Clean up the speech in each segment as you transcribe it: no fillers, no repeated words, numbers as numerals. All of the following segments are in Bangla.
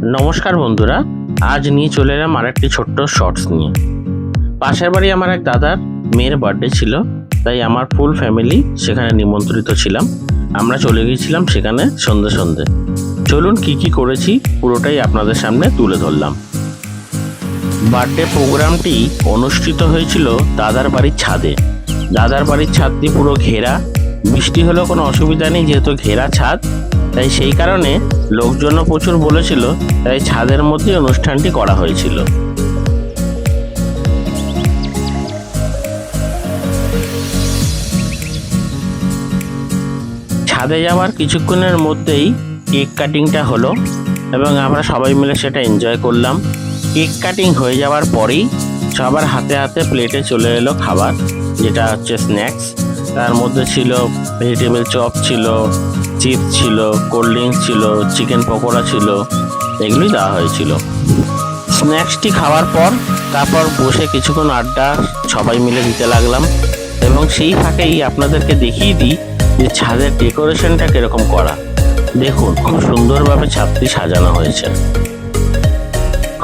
নমস্কার বন্ধুরা, আজ নিয়ে চলে এলাম আরেকটি ছোট্ট শর্টস নিয়ে। পাশের বাড়ি আমার এক দাদার মেয়ের বার্থডে ছিল, তাই আমার ফুল ফ্যামিলি সেখানে নিমন্ত্রিত ছিলাম। আমরা চলে গিয়েছিলাম সেখানে সন্ধে সন্ধে। চলুন কি কি করেছি পুরোটাই আপনাদের সামনে তুলে ধরলাম। বার্থডে প্রোগ্রামটি অনুষ্ঠিত হয়েছিল দাদার বাড়ির ছাদে। দাদার বাড়ির ছাদটি পুরো ঘেরা, বৃষ্টি হলেও কোনো অসুবিধা নেই যেহেতু ঘেরা ছাদ, তাই সেই কারণে লোকজনও প্রচুর বলেছিল, তাই ছাদের মধ্যে অনুষ্ঠানটি করা হয়েছিল। ছাদে যাওয়ার কিছুক্ষণের মধ্যেই কেক কাটিংটা হলো এবং আমরা সবাই মিলে সেটা এনজয় করলাম। কেক কাটিং হয়ে যাওয়ার পরেই সবার হাতে হাতে প্লেটে চলে এলো খাবার, যেটা হচ্ছে স্ন্যাক্স। তার মধ্যে ছিল ভেজিটেবল চপ ছিল, চিপস ছিল, কোল্ড ড্রিঙ্কস ছিল, চিকেন পকোড়া ছিল, এগুলোই দেওয়া হয়েছিল। স্ন্যাক্সটি খাওয়ার পর তারপর বসে কিছুক্ষণ আড্ডা সবাই মিলে দিতে লাগলাম এবং সেই ফাঁকেই আপনাদেরকে দেখিয়ে দিই যে ছাদের ডেকোরেশনটা কীরকম করা। দেখুন, খুব সুন্দরভাবে ছাদটি সাজানো হয়েছে।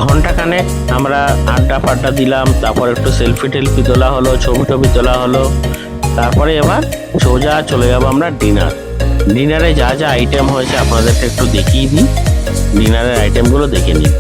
ঘন্টাখানেক আমরা আড্ডা ফাড্ডা দিলাম, তারপর একটু সেলফি টেলফি তোলা হলো, ছবি টবি তোলা হলো। তারপরে এবার সোজা চলে যাবো আমরা ডিনারে যা যা আইটেম হয়েছে আপনাদেরকে একটু দেখিয়ে দিই। ডিনারের আইটেমগুলো দেখে নিন।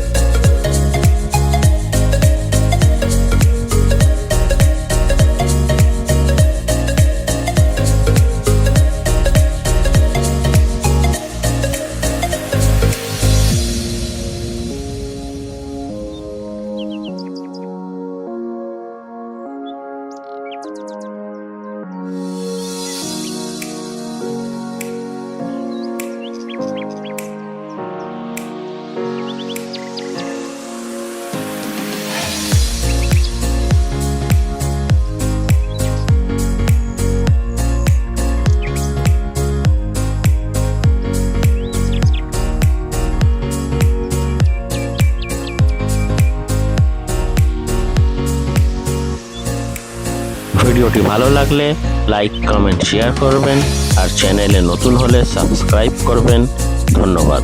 ভিডিওটি ভালো লাগলে লাইক, কমেন্ট, শেয়ার করবেন আর চ্যানেলে নতুন হলে সাবস্ক্রাইব করবেন। ধন্যবাদ।